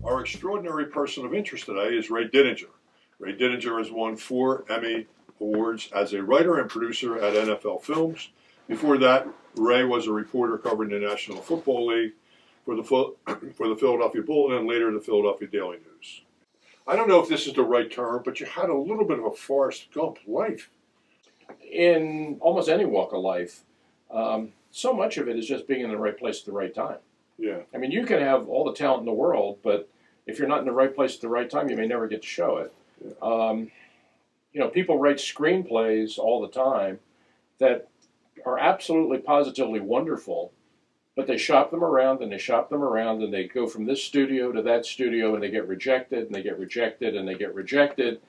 Our extraordinary person of interest today is Ray Didinger. Ray Didinger has won 4 Emmy Awards as a writer and producer at NFL Films. Before that, Ray was a reporter covering the National Football League for the Philadelphia Bulletin and later the Philadelphia Daily News. I don't know if this is the right term, but you had a little bit of a Forrest Gump life. In almost any walk of life, so much of it is just being in the right place at the right time. Yeah. I mean, you can have all the talent in the world, but if you're not in the right place at the right time, you may never get to show it. Yeah. People write screenplays all the time that are absolutely positively wonderful, but they shop them around and they shop them around and they go from this studio to that studio and they get rejected and they get rejected and they get rejected.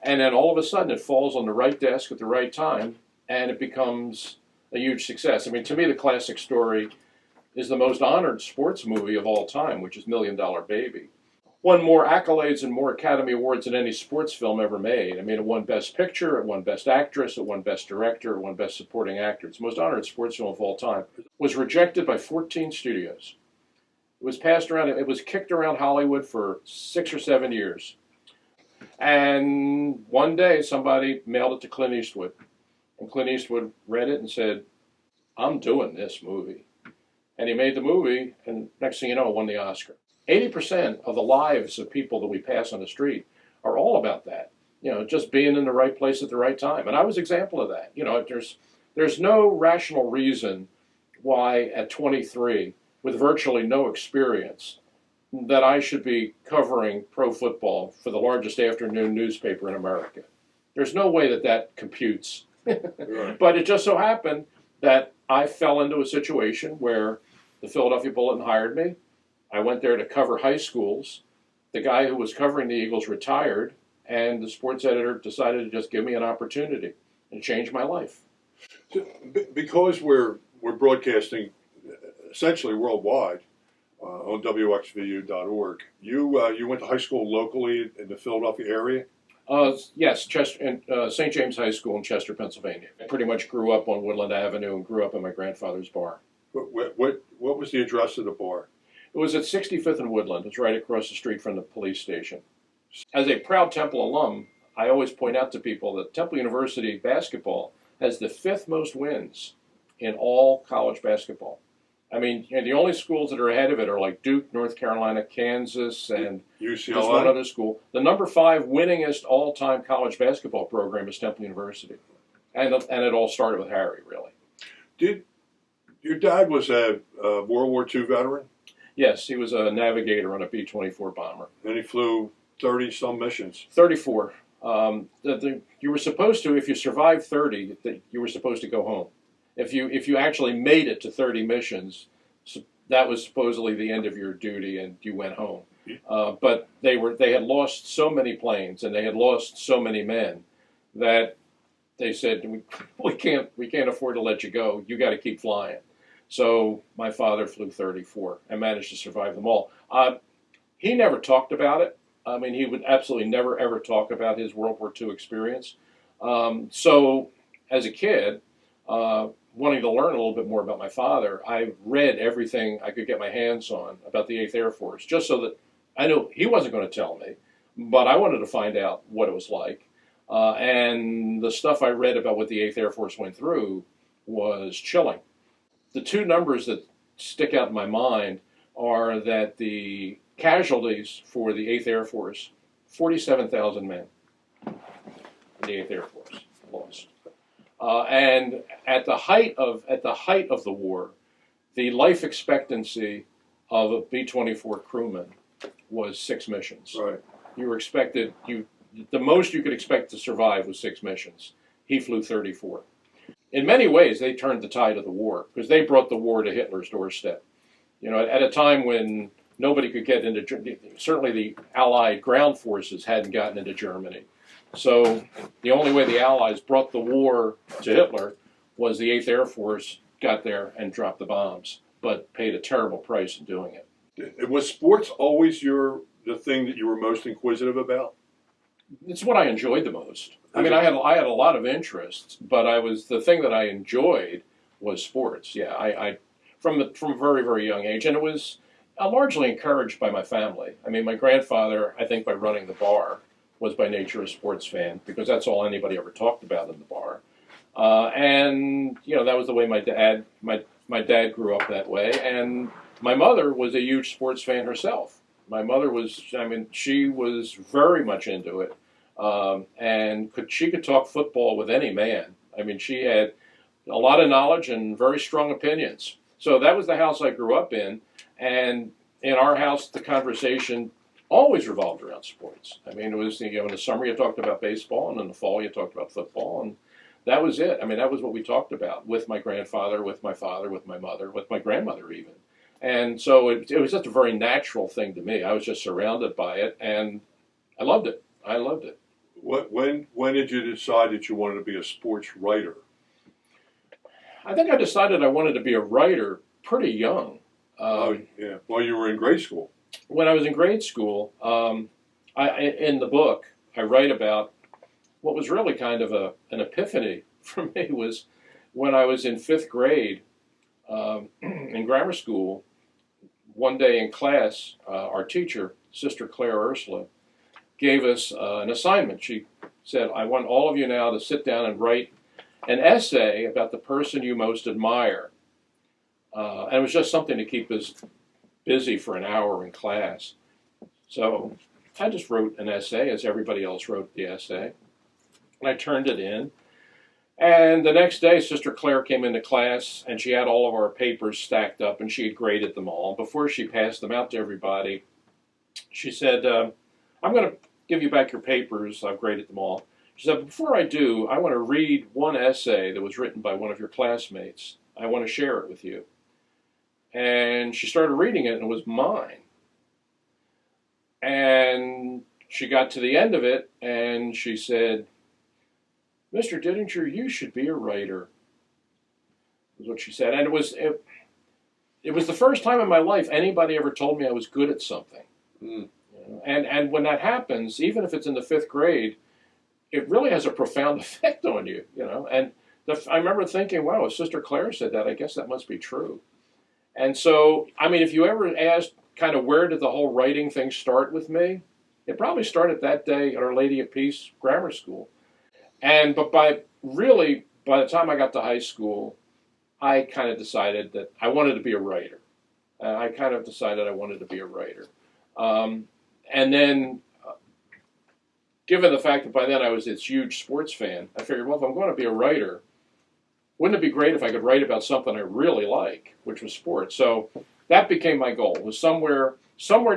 And then all of a sudden it falls on the right desk at the right time and it becomes a huge success. I mean, to me, the classic story is the most honored sports movie of all time, which is $1 Million Baby. Won more accolades and more Academy Awards than any sports film ever made. I mean, it won Best Picture, it won Best Actress, it won Best Director, it won Best Supporting Actor. It's the most honored sports film of all time. It was rejected by 14 studios. It was passed around, it was kicked around Hollywood for 6 or 7 years. And one day somebody mailed it to Clint Eastwood. And Clint Eastwood read it and said, "I'm doing this movie." And he made the movie, and next thing you know, won the Oscar. 80% of the lives of people that we pass on the street are all about that. Just being in the right place at the right time. And I was an example of that. There's no rational reason why at 23, with virtually no experience, that I should be covering pro football for the largest afternoon newspaper in America. There's no way that computes. Right. But it just so happened that I fell into a situation where the Philadelphia Bulletin hired me. I went there to cover high schools. The guy who was covering the Eagles retired, and the sports editor decided to just give me an opportunity and change my life. Because we're broadcasting essentially worldwide on WXVU.org, you went to high school locally in the Philadelphia area? Yes, St. James High School in Chester, Pennsylvania. I pretty much grew up on Woodland Avenue and grew up in my grandfather's bar. What was the address of the bar? It was at 65th and Woodland. It's right across the street from the police station. As a proud Temple alum, I always point out to people that Temple University basketball has the 5th most wins in all college basketball. I mean, the only schools that are ahead of it are like Duke, North Carolina, Kansas, and UCLA. There's one other school. The number 5 winningest all-time college basketball program is Temple University. And it all started with Harry, really. Your dad was a World War II veteran? Yes, he was a navigator on a B-24 bomber. And he flew 30-some missions. 34. You were supposed to, if you survived 30, you were supposed to go home. If you actually made it to 30 missions, that was supposedly the end of your duty, and you went home. But they had lost so many planes and they had lost so many men that they said, we can't afford to let you go. You got to keep flying. So my father flew 34 and managed to survive them all. He never talked about it. I mean, he would absolutely never, ever talk about his World War II experience. So as a kid, wanting to learn a little bit more about my father, I read everything I could get my hands on about the 8th Air Force, just so that I knew he wasn't going to tell me, but I wanted to find out what it was like. And the stuff I read about what the 8th Air Force went through was chilling. The two numbers that stick out in my mind are that the casualties for the 8th Air Force, 47,000 men in the 8th Air Force lost. And at the height of the war, the life expectancy of a B-24 crewman was 6 missions. Right. You were expected the most you could expect to survive was 6 missions. He flew 34. In many ways, they turned the tide of the war because they brought the war to Hitler's doorstep. At a time when nobody could get into Germany, certainly the Allied ground forces hadn't gotten into Germany. So the only way the Allies brought the war to Hitler was the 8th Air Force got there and dropped the bombs, but paid a terrible price in doing it. Was sports always the thing that you were most inquisitive about? It's what I enjoyed the most. I mean, I had a lot of interests, but the thing that I enjoyed was sports. Yeah, I from a very, very young age, and it was largely encouraged by my family. I mean, my grandfather, I think by running the bar, was by nature a sports fan because that's all anybody ever talked about in the bar. And you know, that was the way my dad grew up that way. And my mother was a huge sports fan herself. My mother was, I mean, she was very much into it, and she could talk football with any man. I mean, she had a lot of knowledge and very strong opinions. So that was the house I grew up in, and in our house, the conversation always revolved around sports. I mean, it was, you know, in the summer you talked about baseball, and in the fall you talked about football, and that was it. I mean, that was what we talked about with my grandfather, with my father, with my mother, with my grandmother even. And so it was just a very natural thing to me. I was just surrounded by it, and I loved it. I loved it. When did you decide that you wanted to be a sports writer? I think I decided I wanted to be a writer pretty young. Yeah. Well, you were in grade school. When I was in grade school, in the book, I write about what was really kind of an epiphany for me was when I was in fifth grade in grammar school. One day in class, our teacher, Sister Claire Ursula, gave us an assignment. She said, I want all of you now to sit down and write an essay about the person you most admire. And it was just something to keep us busy for an hour in class. So I just wrote an essay as everybody else wrote the essay. And I turned it in. And the next day, Sister Claire came into class, and she had all of our papers stacked up, and she had graded them all. Before she passed them out to everybody, she said, I'm going to give you back your papers. I've graded them all. She said, before I do, I want to read one essay that was written by one of your classmates. I want to share it with you. And she started reading it, and it was mine. And she got to the end of it, and she said, Mr. Didinger, you should be a writer, is what she said. And it was the first time in my life anybody ever told me I was good at something. Mm. You know? And when that happens, even if it's in the fifth grade, it really has a profound effect on you, you know. And I remember thinking, wow, if Sister Claire said that, I guess that must be true. And so, I mean, if you ever asked kind of where did the whole writing thing start with me, it probably started that day at Our Lady of Peace Grammar School. But by the time I got to high school, I kind of decided that I wanted to be a writer. I kind of decided I wanted to be a writer. And then, given the fact that by then I was this huge sports fan, I figured, well, if I'm going to be a writer, wouldn't it be great if I could write about something I really like, which was sports? So that became my goal, was somewhere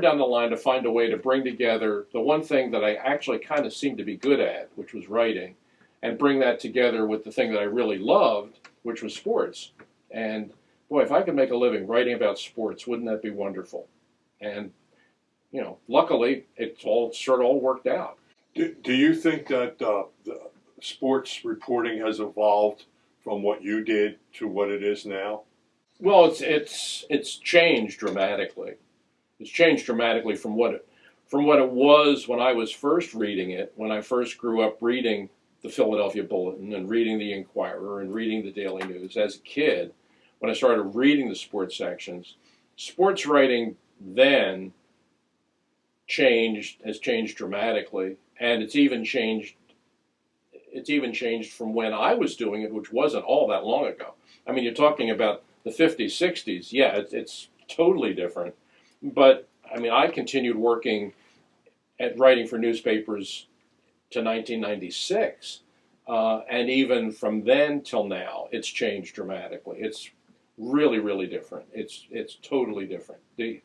down the line to find a way to bring together the one thing that I actually kind of seemed to be good at, which was writing, and bring that together with the thing that I really loved, which was sports. And boy, if I could make a living writing about sports, wouldn't that be wonderful? And, you know, luckily, it sort of all worked out. Do you think that the sports reporting has evolved from what you did to what it is now? Well, it's changed dramatically. It's changed dramatically from what it was when I was first reading it, when I first grew up reading the Philadelphia Bulletin and reading the Inquirer and reading the Daily News. As a kid, when I started reading the sports sections, sports writing then has changed dramatically, and it's even changed from when I was doing it, which wasn't all that long ago. I mean, you're talking about the 50s, 60s. Yeah, it's totally different. But, I mean, I continued working at writing for newspapers to 1996. And even from then till now, it's changed dramatically. It's really, really different. It's totally different. The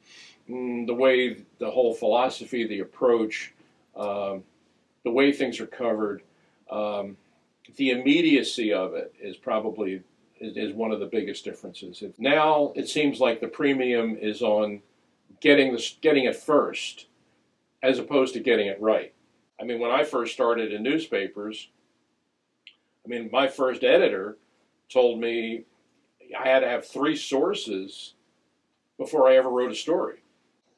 way, the whole philosophy, the approach, the way things are covered, the immediacy of it is probably is one of the biggest differences. Now it seems like the premium is on getting it first, as opposed to getting it right. I mean, when I first started in newspapers, I mean, my first editor told me I had to have 3 sources before I ever wrote a story.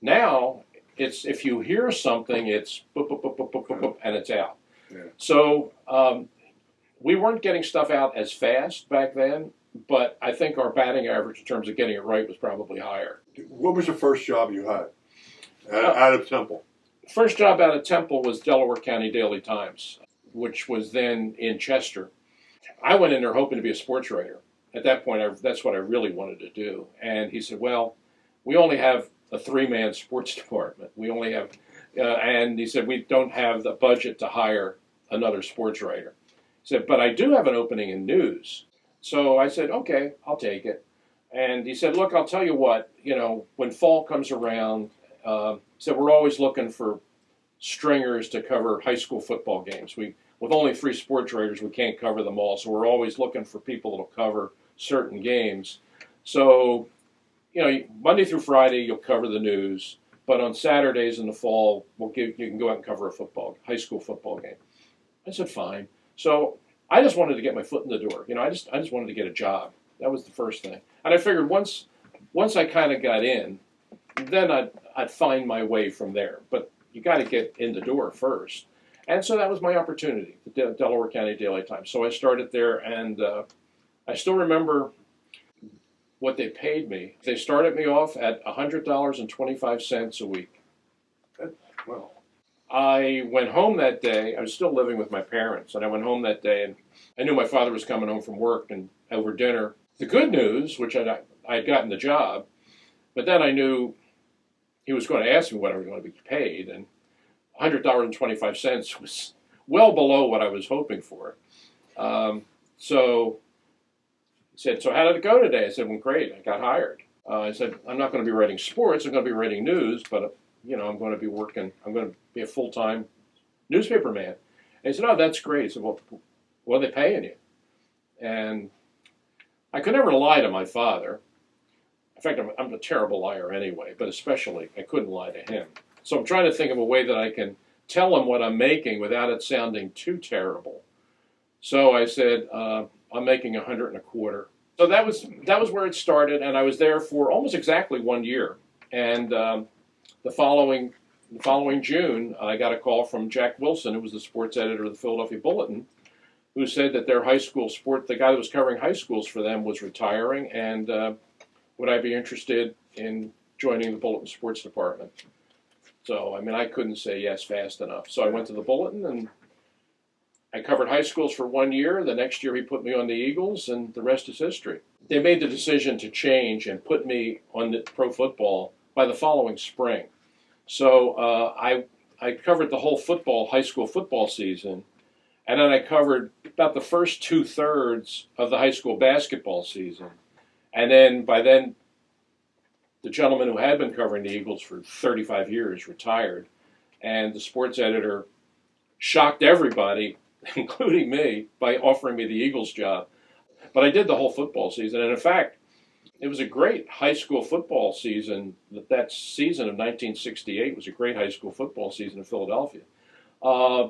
Now, it's if you hear something, it's boop, boop, boop, boop, boop, boop, boop, and it's out. Yeah. So we weren't getting stuff out as fast back then, but I think our batting average in terms of getting it right was probably higher. What was the first job you had Uh, out of Temple? First job out of Temple was Delaware County Daily Times, which was then in Chester. I went in there hoping to be a sports writer. At that point, that's what I really wanted to do. And he said, well, we only have a 3-man sports department. We only have, and he said, we don't have the budget to hire another sports writer. He said, but I do have an opening in news. So I said, okay, I'll take it. And he said, look, I'll tell you what, when fall comes around, he said, we're always looking for stringers to cover high school football games. With only 3 sports writers, we can't cover them all, so we're always looking for people that'll cover certain games. So, Monday through Friday, you'll cover the news, but on Saturdays in the fall, you can go out and cover a high school football game. I said, fine. So I just wanted to get my foot in the door. I just wanted to get a job. That was the first thing. And I figured once I kind of got in, then I'd find my way from there. But you got to get in the door first. And so that was my opportunity, the Delaware County Daily Times. So I started there, and I still remember what they paid me. They started me off at $100.25 a week. Well, I went home that day. I was still living with my parents, and I went home that day, and I knew my father was coming home from work, and over dinner. The good news, which I'd gotten the job, but then I knew he was going to ask me what I was going to be paid, and $100.25 was well below what I was hoping for. So he said, so how did it go today? I said, well, great, I got hired. I said, I'm not going to be writing sports, I'm going to be writing news, but I'm going to be a full-time newspaper man. And he said, oh, that's great. He said, well, what are they paying you? And I could never lie to my father. In fact, I'm a terrible liar anyway, but especially I couldn't lie to him. So I'm trying to think of a way that I can tell him what I'm making without it sounding too terrible. So I said, I'm making $125. So that was where it started, and I was there for almost exactly 1 year. And the following June, I got a call from Jack Wilson, who was the sports editor of the Philadelphia Bulletin, who said that their high school the guy that was covering high schools for them was retiring, and would I be interested in joining the Bulletin sports department? So, I couldn't say yes fast enough. So I went to the Bulletin, and I covered high schools for 1 year. The next year he put me on the Eagles, and the rest is history. They made the decision to change and put me on the pro football by the following spring. So I covered the whole high school football season, and then I covered about the first 2/3 of the high school basketball season. And then by then, the gentleman who had been covering the Eagles for 35 years retired, and the sports editor shocked everybody, including me, by offering me the Eagles job. But I did the whole football season, and in fact, it was a great high school football season. That season of 1968 was a great high school football season in Philadelphia,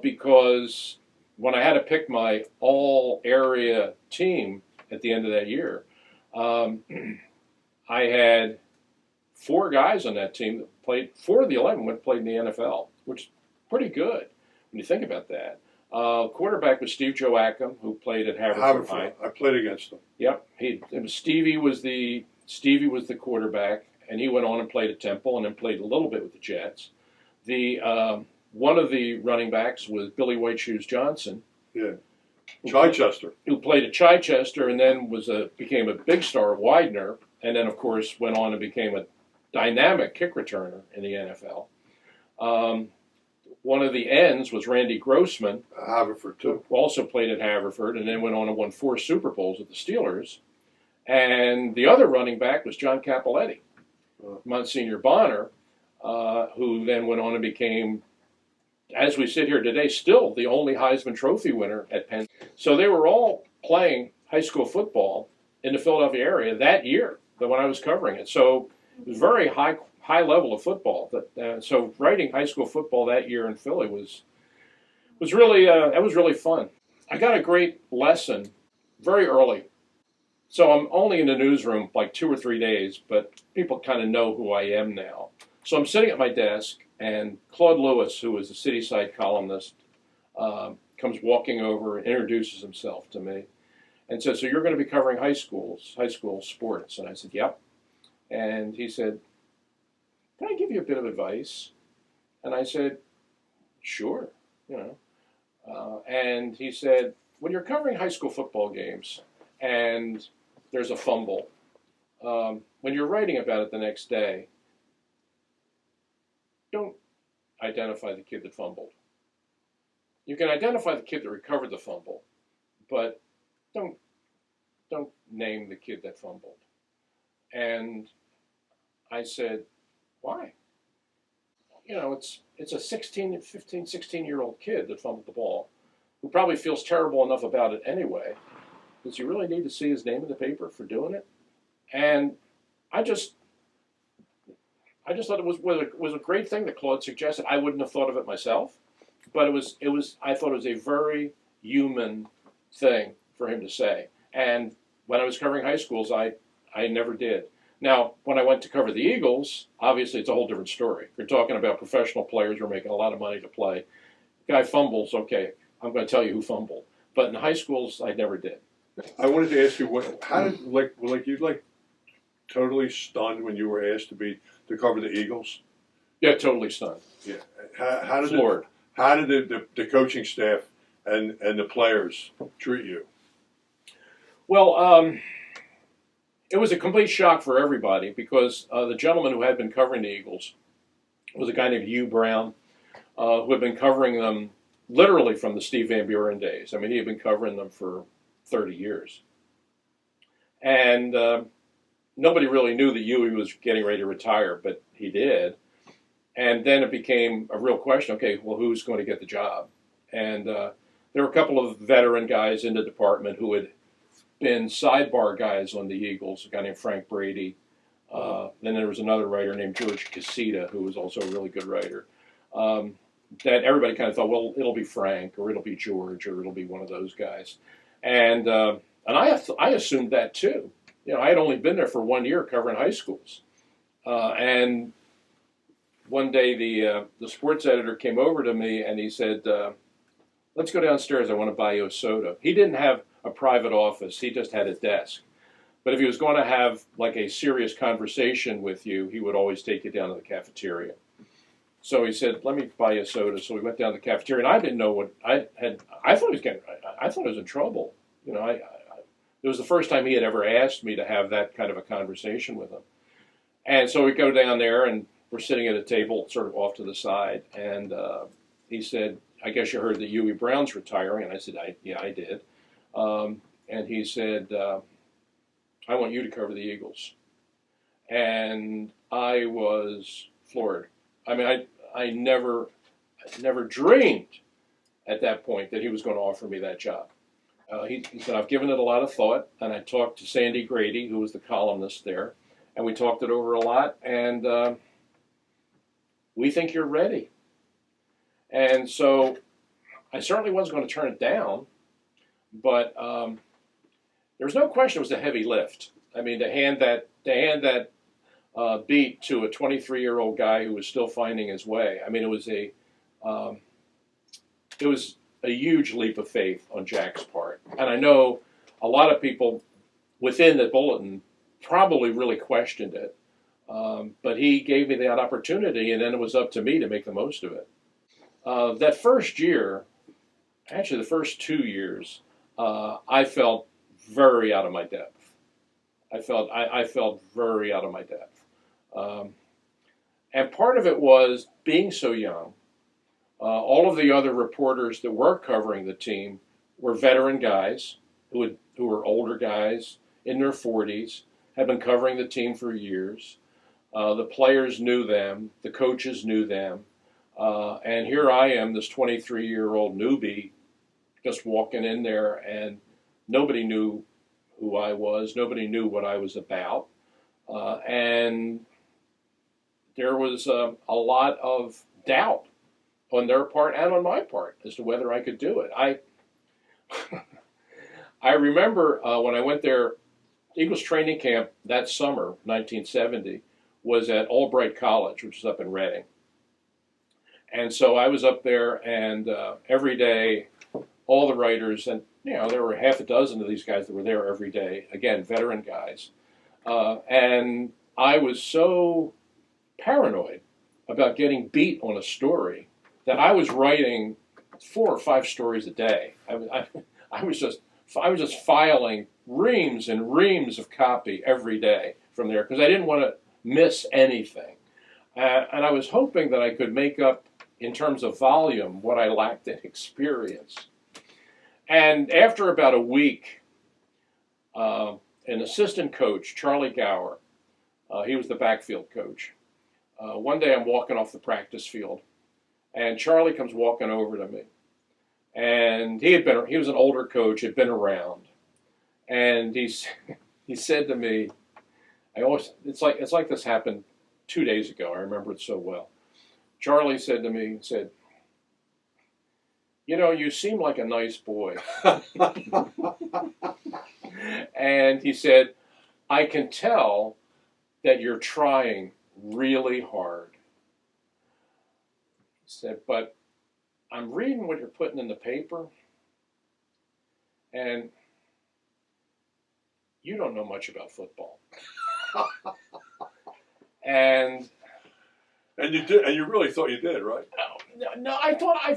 because when I had to pick my all-area team at the end of that year, I had 4 guys on that team that played. 4 of the 11 played in the NFL, which is pretty good when you think about that. Quarterback was Steve Joachim, who played at Haverford High. I played against him. Yep, Stevie was the quarterback, and he went on and played at Temple, and then played a little bit with the Jets. One of the running backs was Billy White Shoes Johnson. Yeah, Chichester, who played at Chichester, and then became a big star at Widener, and then of course went on and became a dynamic kick returner in the NFL. One of the ends was Randy Grossman, Haverford too. who also played at Haverford, and then went on and won 4 Super Bowls with the Steelers. And the other running back was John Capoletti, Monsignor Bonner, who then went on and became, as we sit here today, still the only Heisman Trophy winner at Penn. So they were all playing high school football in the Philadelphia area that year, when I was covering it. So it was very high level of football. So writing high school football that year in Philly was really fun. I got a great lesson very early. So I'm only in the newsroom like 2 or 3 days, but people kind of know who I am now. So I'm sitting at my desk, and Claude Lewis, who is a City-Side columnist, comes walking over and introduces himself to me. and said, "So you're going to be covering high school sports?" And I said, "Yep." And he said, "Can I give you a bit of advice?" And I said, "Sure." You know. And he said, "When you're covering high school football games and there's a fumble, when you're writing about it the next day, don't identify the kid that fumbled. You can identify the kid that recovered the fumble, but don't name the kid that fumbled." And I said, "Why? You know, it's a 16-year-old kid that fumbled the ball, who probably feels terrible enough about it anyway. Does he really need to see his name in the paper for doing it?" And I just thought it was a great thing that Claude suggested. I wouldn't have thought of it myself, but I thought it was a very human thing for him to say. And when I was covering high schools, I never did. Now, when I went to cover the Eagles, obviously it's a whole different story. You're talking about professional players who are making a lot of money to play. Guy fumbles, okay, I'm going to tell you who fumbled. But in high schools, I never did. I wanted to ask you, how did you totally stunned when you were asked to cover the Eagles? Yeah, totally stunned. Yeah. How did Floored. How did the coaching staff and the players treat you? Well, it was a complete shock for everybody because the gentleman who had been covering the Eagles was a guy named Hugh Brown, who had been covering them literally from the Steve Van Buren days. I mean, he had been covering them for 30 years. And nobody really knew that Huey was getting ready to retire, but he did. And then it became a real question, okay, well, who's going to get the job? And there were a couple of veteran guys in the department who had been sidebar guys on the Eagles, a guy named Frank Brady. Then there was another writer named George Casita, who was also a really good writer. That everybody kind of thought, well, it'll be Frank, or it'll be George, or it'll be one of those guys. And I assumed that too. You know, I had only been there for 1 year covering high schools. And one day the sports editor came over to me and he said, "Let's go downstairs. I want to buy you a soda." He didn't have a private office. He just had a desk. But if he was going to have like a serious conversation with you, he would always take you down to the cafeteria. So he said, "Let me buy you a soda." So we went down to the cafeteria, and I didn't know what I had. I thought he was in trouble. You know, it was the first time he had ever asked me to have that kind of a conversation with him. And so we go down there, and we're sitting at a table sort of off to the side, and he said, "I guess you heard that Huey Brown's retiring." And I said, "Yeah, I did." And he said, "I want you to cover the Eagles." And I was floored. I mean, I never dreamed at that point that he was going to offer me that job. He said, "I've given it a lot of thought," and I talked to Sandy Grady, who was the columnist there, and we talked it over a lot, and we think you're ready. And so I certainly wasn't going to turn it down, but there was no question it was a heavy lift. I mean, to hand that beat to a 23-year-old guy who was still finding his way. I mean, it was a huge leap of faith on Jack's part. And I know a lot of people within the Bulletin probably really questioned it. But he gave me that opportunity, and then it was up to me to make the most of it. That first year, actually the first 2 years, I felt very out of my depth. I felt very out of my depth. And part of it was being so young. All of the other reporters that were covering the team were veteran guys who were older guys in their 40s, had been covering the team for years. The players knew them, the coaches knew them, and here I am, this 23-year-old newbie, just walking in there, and nobody knew who I was, nobody knew what I was about, and there was a lot of doubt on their part and on my part as to whether I could do it. I remember when I went there, Eagles training camp that summer, 1970, was at Albright College, which is up in Reading. And so I was up there, and every day, all the writers, and there were half a dozen of these guys that were there every day. Again, veteran guys, and I was so paranoid about getting beat on a story that I was writing 4 or 5 stories a day. I was just filing reams and reams of copy every day from there because I didn't want to miss anything, and I was hoping that I could make up in terms of volume what I lacked in experience. And after about a week, an assistant coach, Charlie Gower, he was the backfield coach. One day I'm walking off the practice field, and Charlie comes walking over to me. And he was an older coach, had been around, and he said to me, it's like this happened 2 days ago. I remember it so well. Charlie said to me, you seem like a nice boy. And he said, I can tell that you're trying really hard. He said, but I'm reading what you're putting in the paper, and you don't know much about football. And you did, and you really thought you did, right? No, I thought I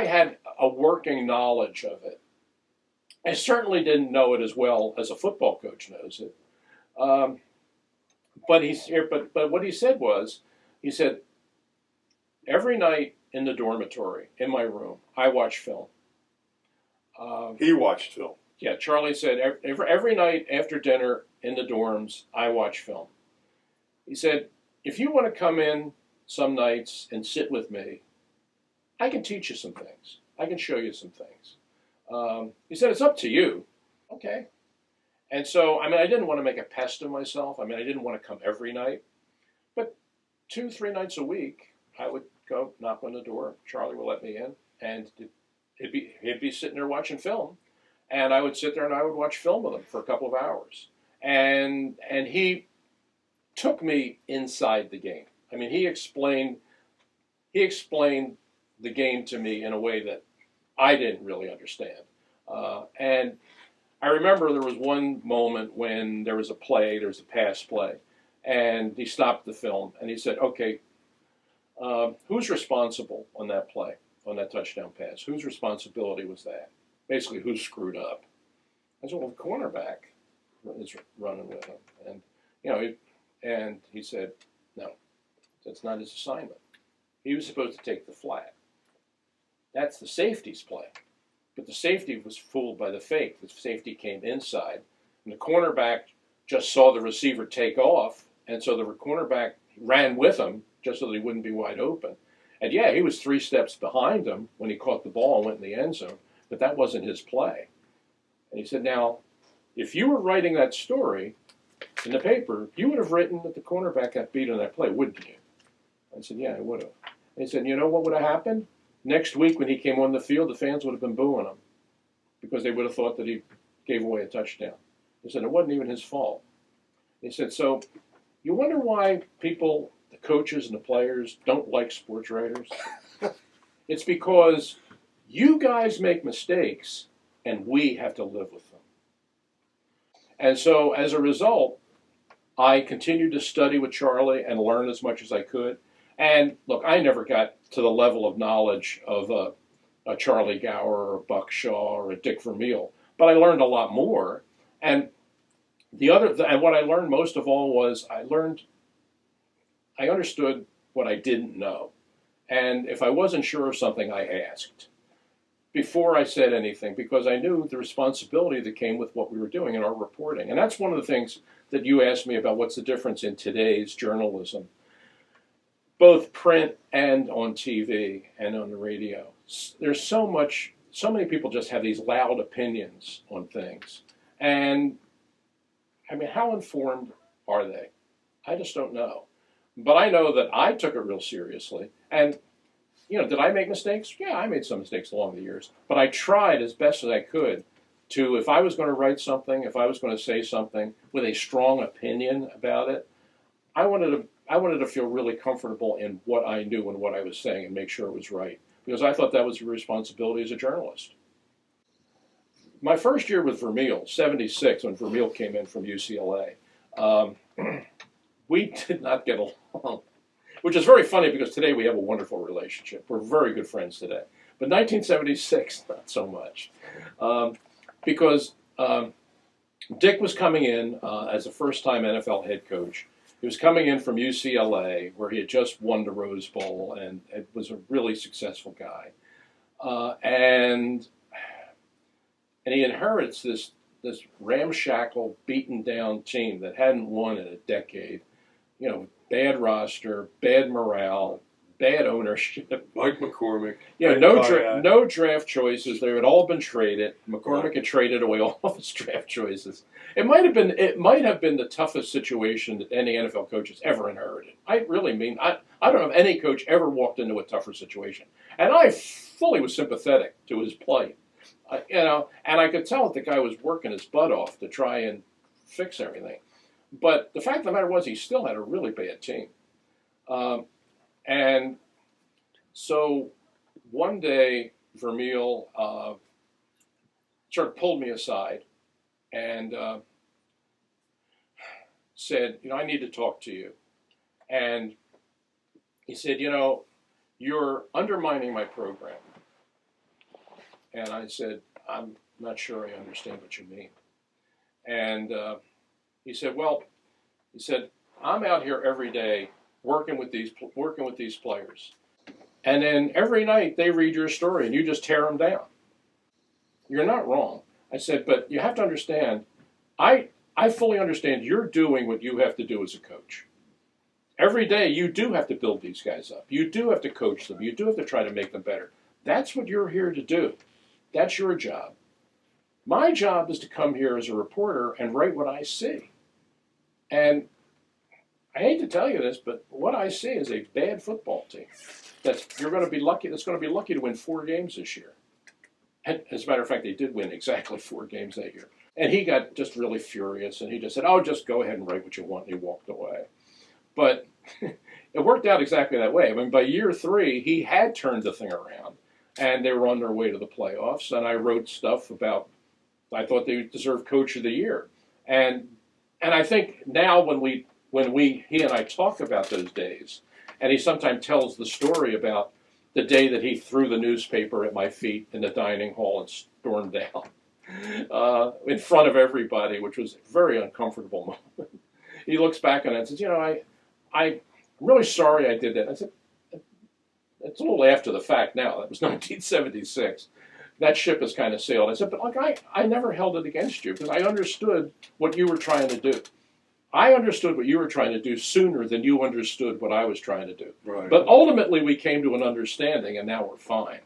had a working knowledge of it. I certainly didn't know it as well as a football coach knows it. But what he said was, he said, every night in the dormitory, in my room, I watch film. He watched film. Yeah, Charlie said, every night after dinner in the dorms, I watch film. He said, if you want to come in some nights and sit with me, I can teach you some things. I can show you some things. He said, it's up to you. Okay. And so, I didn't want to make a pest of myself. I didn't want to come every night. But 2-3 nights a week, I would go knock on the door. Charlie would let me in, and he'd be sitting there watching film. And I would sit there and I would watch film with him for a couple of hours. And he took me inside the game. He explained the game to me in a way that I didn't really understand. And I remember there was one moment when there was a pass play, and he stopped the film and he said, okay, who's responsible on that play, on that touchdown pass? Whose responsibility was that? Basically, who screwed up? I said, well, the cornerback is running with him. And he said, no, that's not his assignment. He was supposed to take the flat. That's the safety's play. But the safety was fooled by the fake. The safety came inside, and the cornerback just saw the receiver take off, and so the cornerback ran with him just so that he wouldn't be wide open. And yeah, he was 3 steps behind him when he caught the ball and went in the end zone, but that wasn't his play. And he said, now, if you were writing that story in the paper, you would have written that the cornerback got beat on that play, wouldn't you? I said, yeah, I would have. And he said, you know what would have happened? Next week when he came on the field, the fans would have been booing him because they would have thought that he gave away a touchdown. He said, it wasn't even his fault. He said, so you wonder why people, the coaches and the players, don't like sports writers? It's because you guys make mistakes and we have to live with them. And so as a result, I continued to study with Charlie and learn as much as I could. And look, I never got to the level of knowledge of a Charlie Gower or a Buck Shaw or a Dick Vermeil, but I learned a lot more. And what I learned most of all was I understood what I didn't know. And if I wasn't sure of something, I asked before I said anything, because I knew the responsibility that came with what we were doing in our reporting. And that's one of the things that you asked me about, what's the difference in today's journalism, both print and on TV and on the radio. There's so many people just have these loud opinions on things. And how informed are they? I just don't know. But I know that I took it real seriously. And, did I make mistakes? Yeah, I made some mistakes along the years. But I tried as best as I could to, if I was going to write something, if I was going to say something with a strong opinion about it, I wanted to feel really comfortable in what I knew and what I was saying and make sure it was right. Because I thought that was your responsibility as a journalist. my first year with Vermeil, 76, when Vermeil came in from UCLA, we did not get along, which is very funny because today we have a wonderful relationship. We're very good friends today. But 1976, not so much. Because Dick was coming in as a first-time NFL head coach. He was coming in from UCLA, where he had just won the Rose Bowl and it was a really successful guy. And he inherits this ramshackle, beaten-down team that hadn't won in a decade. You know, bad roster, bad morale, bad ownership. Mike McCormick. Yeah, no draft choices. They had all been traded. McCormick had traded away all of his draft choices. It might have been the toughest situation that any NFL coach has ever inherited. I really mean, I don't know if any coach ever walked into a tougher situation. And I fully was sympathetic to his plight. And I could tell that the guy was working his butt off to try and fix everything. But the fact of the matter was he still had a really bad team. And so one day, Vermeil sort of pulled me aside and said, I need to talk to you. And he said, you're undermining my program. And I said, I'm not sure I understand what you mean. And he said, I'm out here every day working with these players. And then every night they read your story and you just tear them down. You're not wrong. I said, but you have to understand, I fully understand you're doing what you have to do as a coach. Every day you do have to build these guys up. You do have to coach them. You do have to try to make them better. That's what you're here to do. That's your job. My job is to come here as a reporter and write what I see. And I hate to tell you this, but what I see is a bad football team. That's going to be lucky to win 4 games this year. And as a matter of fact, they did win exactly 4 games that year. And he got just really furious, and he just said, just go ahead and write what you want, and he walked away. But it worked out exactly that way. I mean, by year 3, he had turned the thing around, and they were on their way to the playoffs, and I wrote stuff about, I thought they deserved Coach of the Year. And I think now when he and I talk about those days, and he sometimes tells the story about the day that he threw the newspaper at my feet in the dining hall and stormed out in front of everybody, which was a very uncomfortable moment. He looks back on it and says, I'm really sorry I did that. I said, it's a little after the fact now. That was 1976. That ship has kind of sailed. I said, but I never held it against you because I understood what you were trying to do. I understood what you were trying to do sooner than you understood what I was trying to do. Right. But ultimately, we came to an understanding, and now we're fine.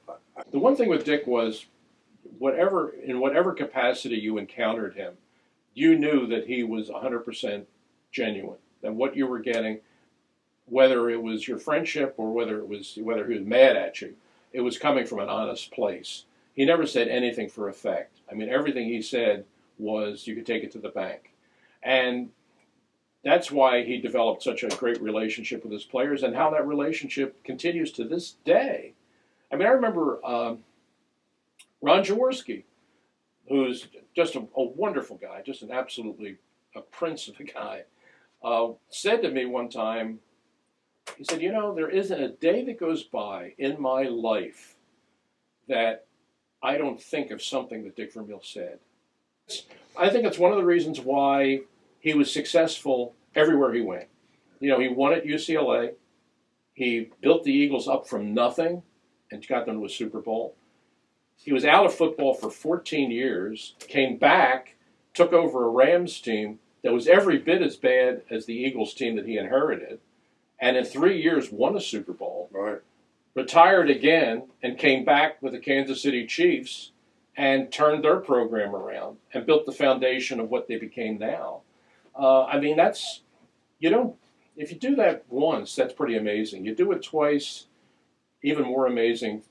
The one thing with Dick was, in whatever capacity you encountered him, you knew that he was 100% genuine. That what you were getting, whether it was your friendship or whether he was mad at you, it was coming from an honest place. He never said anything for effect. I mean, everything he said was you could take it to the bank. And that's why he developed such a great relationship with his players and how that relationship continues to this day. I mean, I remember Ron Jaworski, who's just a wonderful guy, just an absolutely a prince of a guy, said to me one time, he said, there isn't a day that goes by in my life that I don't think of something that Dick Vermeil said. I think it's one of the reasons why he was successful everywhere he went. He won at UCLA. He built the Eagles up from nothing and got them to a Super Bowl. He was out of football for 14 years, came back, took over a Rams team that was every bit as bad as the Eagles team that he inherited, and in 3 years won a Super Bowl. Right. Retired again and came back with the Kansas City Chiefs and turned their program around and built the foundation of what they became now. I mean, if you do that once, that's pretty amazing. You do it twice, even more amazing.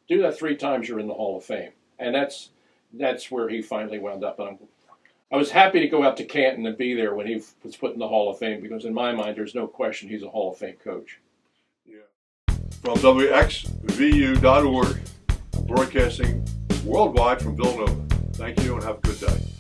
Do that 3 times, you're in the Hall of Fame. And that's where he finally wound up. And I was happy to go out to Canton and be there when he was put in the Hall of Fame because in my mind, there's no question he's a Hall of Fame coach. Yeah. From WXVU.org, broadcasting worldwide from Villanova. Thank you and have a good day.